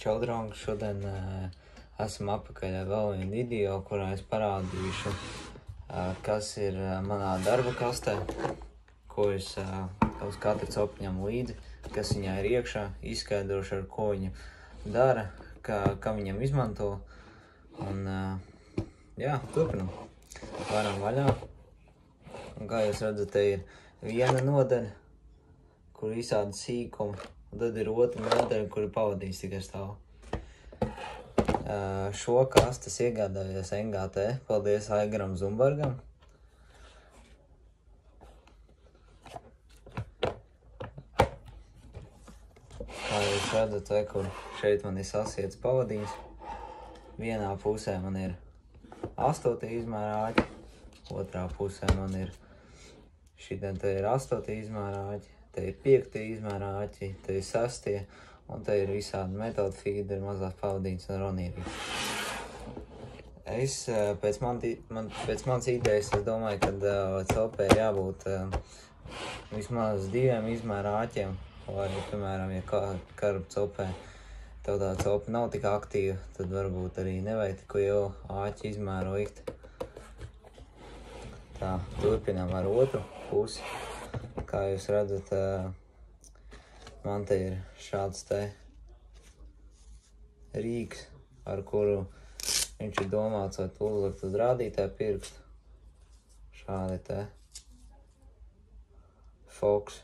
Čau, draugi! Šodien esam atpakaļ ar vēl vienu video, kurā es parādīšu, kas ir manā darba kastē, ko es uz katru copu ņemu līdzi, kas viņā ir iekšā, izskaidrošu, ar ko viņa dara, kā viņam izmanto. Un, jā, turpinam. Varam vaļā. Un kā jūs redzat, te ir viena nodaļa, kur visādi sīkumi. Un tad ir otra nodaļa, kur ir pavadījis tikai stāv. Šo kastes iegādājos NGT. Paldies Aigaram Zumbargam. Kā jūs redzat, kur šeit man ir sasiets pavadījums. Vienā pusē man ir 8. izmēra āķi, otrā pusē man ir šitien te ir 8. izmēra āķi. Te ir 5. izmēra āķi, te ir 6. un te ir visādi metodu feederi, mazās pavadīņas un ronīrijas. Es pēc manas idejas, es domāju, ka copē ir jābūt vismaz 2 izmēra āķiem, vai, piemēram, ja karbu copē tev tā copa nav tik aktīva, tad varbūt arī nevajag tik lielu āķi izmēru likt. Tā, turpinām ar otru pusi. Kā jūs redzat, man te ir šāds te rīks, ar kuru viņš ir domāts, lai tu uzlikt uz rādītāju pirkstu. Šādi te Fox.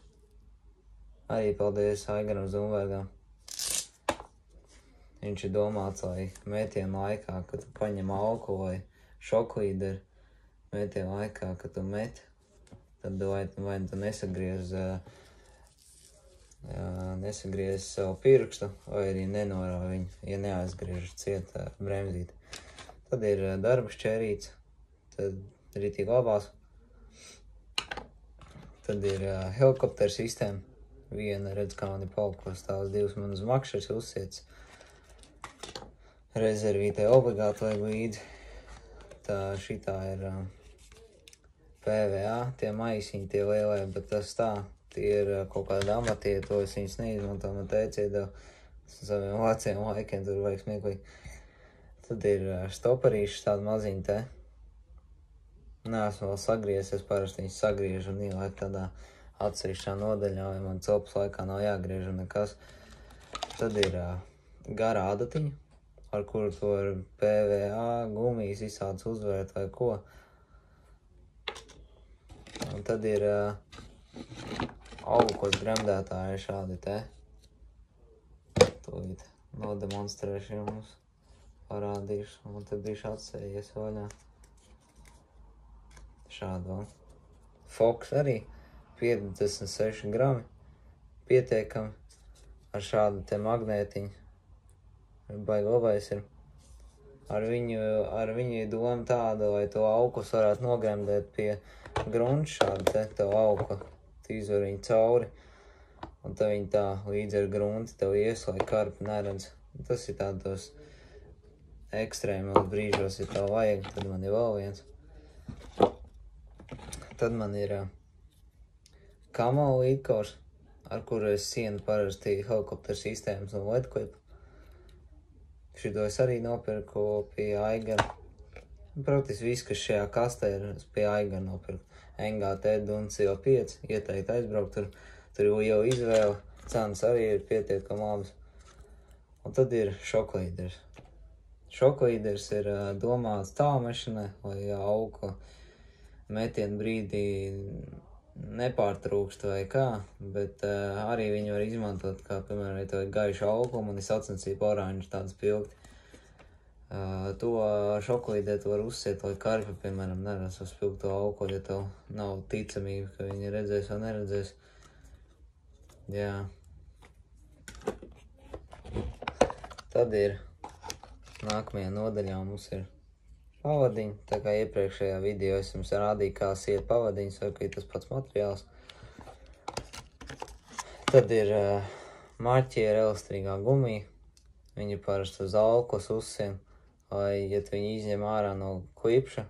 Arī paldies Aigaram Zumbergam. Viņš ir domāts, lai mētienu laikā, kad tu paņem auku vai šoklīderi, mētienu laikā, kad tu meti, tad vai tu nesagriez savu pirkstu, vai arī nenorauj viņu, ja neaizgriež ciet bremzīti. Tad ir darba šķērīts, tad ritīgi labās. Tad ir helikoptera sistēma. Viena redz, kā man ir paukos tās 2 manas makšas uzsiets. Rezervītē obligāti vajag līdzi. Tā šitā ir PVA, tie maisiņi, tie lielie, bet tas tā, tie ir kaut kādi amatie, to es viņus neizmanto, man teica iedeva saviem veciem laikiem, tur vajag smieklīgi. Tad ir stoparīši tādi maziņi te. Neesmu vēl sagriezis, es parasti viņus sagriežu un ielaiku tādā atsevišķā nodaļā, vai man copas laikā nav jāgriež un nekas. Tad ir gara adatiņa, ar kuru to ar PVA, gumijas visāds uzvērt vai ko. Un tad ir augos gremdētāji šādi te. Tūlīt nodemonstrēšu jums, parādīšu. Un tad bišķi atsējies vaļā. Šādu. Fox arī 56 grami. Pietiekami ar šādu te magnētiņu. Baigi labais ir. Ar viņu ir doma tāda, lai to aukus varētu nogremdēt pie grunts šādi te, tev auka. Tu izvar viņu cauri, un tad viņi tā līdz ar grunti tev ies, lai karpi neredz. Tas ir tādos ekstrēmos brīžos, ja tev vajag, tad man ir vēl viens. Tad man ir Camo līdkors, ar kuru es sienu parasti helikoptera sistēmas un ledklipu. Šito es arī nopirku pie Aigara. Praktiski viss, kas šajā kastē ir, pie Aigara nopirku. NGT Duncio 5, ieteikt aizbraukt, tur jau izvēle, cenas arī ir pietiekami labas. Un tad ir šoklīderis. Šoklīderis ir domāts tālmešanai, lai auka metienu brīdī nepārtrūkst vai kā, bet arī viņu var izmantot, kā, piemēram, ja tev ir gaiša auguma un ir sacensība oranža tādas pilgti. To šoklīdē tu var uzsiet, lai karpi, piemēram, neredz uz pilgto augu, ja tev nav ticamība, ka viņi redzēs vai neredzēs. Jā. Tad ir nākamajā nodaļā mums ir pavadiņi. Tā kā iepriekšējā video es jums rādīju, kā siet pavadiņus, vai ka ir tas pats materiāls. Tad ir marķiera elastīgā gumija. Viņi parasti uz alkos uzsien, lai, ja tu viņu izņem ārā no klipša,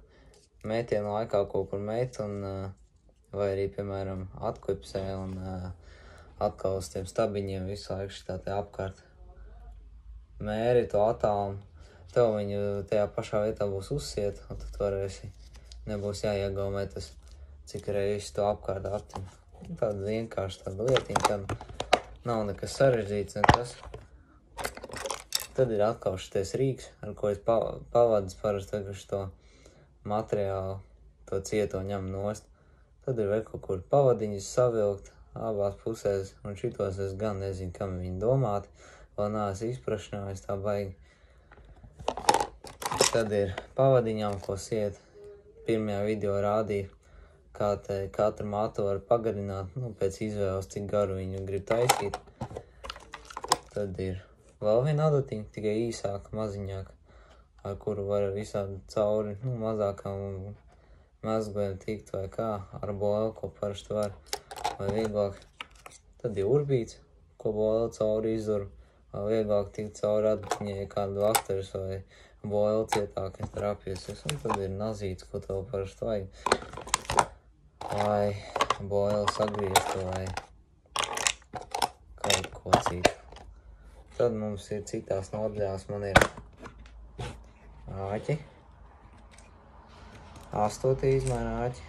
mētienu laikā kaut kur met, un, vai arī, piemēram, atklipsē un atkal uz tiem stabiņiem visu laiku šitā te apkārt. mēri to attālumu, tev viņu tajā pašā vietā būs uzsiet, un tad varēsi, nebūs jāiegaumē tas, cik reizes to apkārt aptim. Tāda vienkārši tāda lietiņa, tad nav nekas sarežģīts, nekas. Tad ir atkal šitais rīks, ar ko es pavadis parasti vienkārši to materiālu, to cieto ņem nost. Tad ir vēl kaut kur pavadiņas savilkt abās pusēs, un šitos es gan nezinu, kam viņi domāti, vēl neesmu izprašanājis tā baigi. Tad ir pavadiņām, ko siet. Pirmajā video rādīja, kā te katru matu var pagarināt, pēc izvēles, cik garu viņu grib taisīt. Tad ir vēl viena adatiņa, tikai īsāka, maziņāka, ar kuru var visādi cauri, mazākām mezgliem tikt vai kā, ar boili, ko parasti var, vai vieglāk. Tad ir urbīts, ko boili cauri izduru, vai vieglāk tikt cauri adatiņai, ja kādu vakteris vai boili cietāk trapiesis. Un tad ir nazīts, ko tev parasti vajag, vai boili sagriezt, vai kaut ko citu. Tad mums ir citās nodaļās, man ir āķi, 8. izmēra āķi.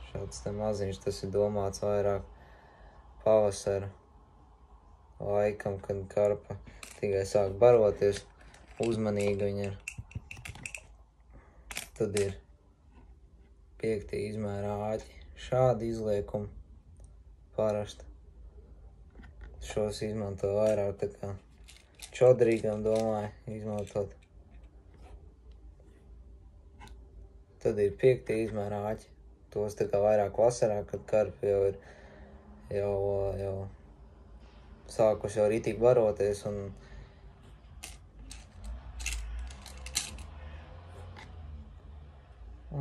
Šāds te maziņš, tas ir domāts vairāk pavasara laikam, kad karpa tikai sāk baroties, uzmanīgi viņa ir. Tad ir 5. izmēra āķi, šādi izliekumi parasti. Šos izmanto vairāk tā kā čodrīgam, domāju, izmantot. Tad ir 5. izmēra āķi. Tos tā kā vairāk vasarā, kad karpi jau ir jau sākus jau ritīgi baroties un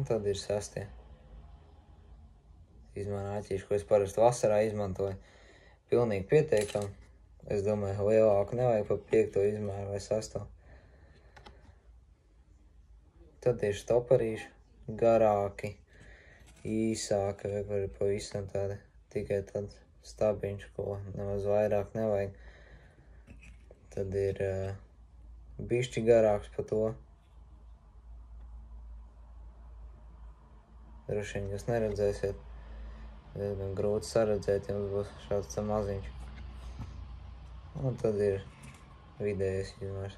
tad ir 6. izmēra āķīši, ko es parasti vasarā izmantoju. Pilnīgi pietiekami. Es domāju, lielāku nevajag pa 5. izmēru vai 6. Tad ir stoparīši, garāki, īsāki, vai pavisam tādi, tikai tāds stabiņš, ko nemaz vairāk nevajag. Tad ir bišķi garāks pa to. Droši vien jūs neredzēsiet. Diezgan grūti saredzēt, jums būs šāds tā maziņš. Un tad ir vidējais izmērs.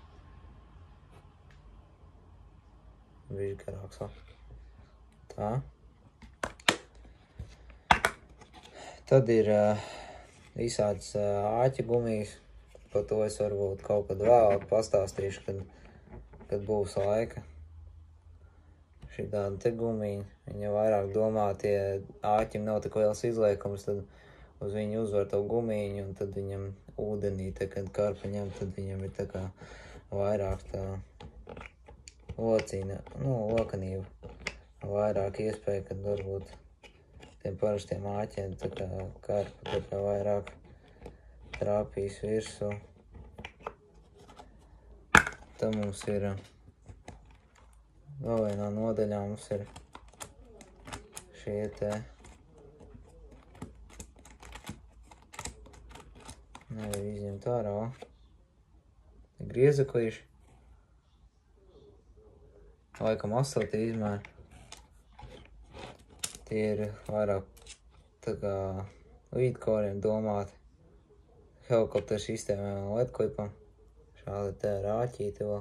Bišķi garāks vēl. Tā. Tad ir visāds āķi gumijas. Par to es varbūt kaut kad vēlāk pastāstīšu, kad būs laika. Šitādi te gumiji, viņa vairāk domāti, ja āķim nav tik liels izliekums, tad uz viņu uzvar to gumiņu, un tad viņam ūdenī, kad karpa ņem, tad viņam ir tā kā vairāk tā lokanība. Vairāk iespēja, kad varbūt tiem parastiem āķiem tā kā karpa tā kā vairāk trāpīs virsū. Tad mums ir vēl vienā nodaļā mums ir šie te nevar izņemt ārā griezeklīši, laikam 8. izmēra. Tie ir vairāk tā kā līdkoriem domāti, helikopteru sistēmām un ledklipam. Šādi te ir āķīti vēl.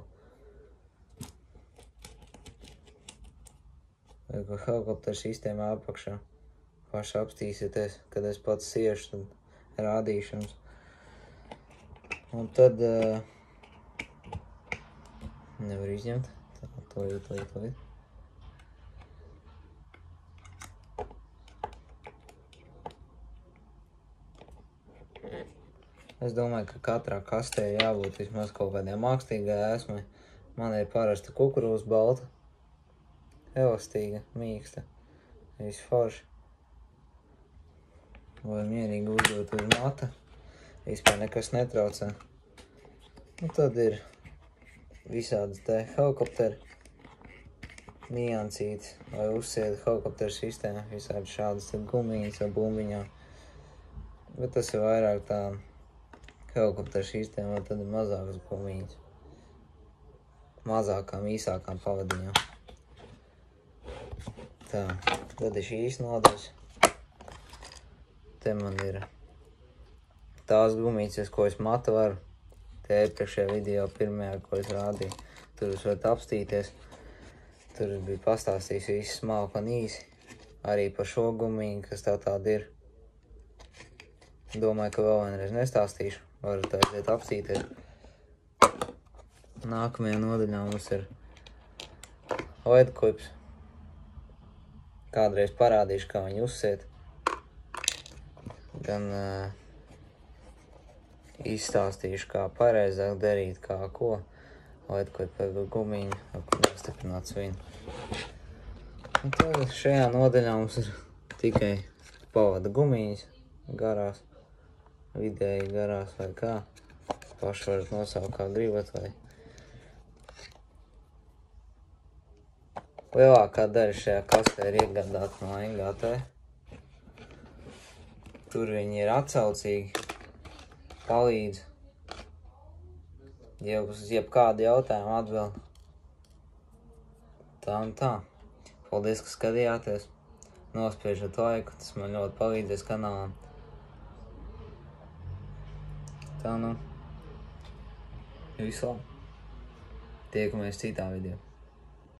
Vai ko helikopteru sistēmā apakšā. Paši apstīsieties, kad es pats siešu, tad rādīšanas. Un tad nevar izņemt. Tā, to ir. Es domāju, ka katrā kastē jābūt vismaz kaut kādiem mākslīgai esmai. Man ir parasta kukurūza balta, elastīga, mīksta, viss forši. Vai mierīgi uzdot uz mata, vispār nekas netraucē. Un tad ir visādas te helikopteri, niansītes, vai uzsiet helikopteru sistēmu, visādi šādas te gumijas vai bumbiņā. Bet tas ir vairāk tā Helikoptera sistēmā tad ir mazākas gumiņas. Mazākām, īsākām pavadiņām. Tā, tad ir šīs nodaļas. Te man ir tās gumiņas, ko es matu varu. Te iepriekšējā video pirmajā, ko es rādīju. Tur jūs varat apstīties. Tur bija pastāstījis visu smalku un īsi. Arī par šo gumiņu, kas tā tāda ir. Domāju, ka vēl vienreiz nestāstīšu. Varat aiziet apstīties. Nākamajā nodaļā mums ir ledklips. Kādreiz parādīšu, kā viņu uzsiet. Gan izstāstīšu, kā pareizāk darīt, kā ko. Ledklipa gumiņu, kur nostiprināt svinu. Un tagad šajā nodaļā mums ir tikai pavada gumiņas garās, vidēji garās vai kā. Paši varat nosaukt, kā gribat vai. Lielākā daļa šajā kastē ir iegādāta no NGT. Tur viņi ir atsaucīgi, palīdz. Ja uz jebkādu jautājumu atbild. Tā un tā. Paldies, ka skatījāties. Nospiežat laiku, tas man ļoti palīdzēs kanālam. Tā nu. Visu labi. Tiekamies citā video.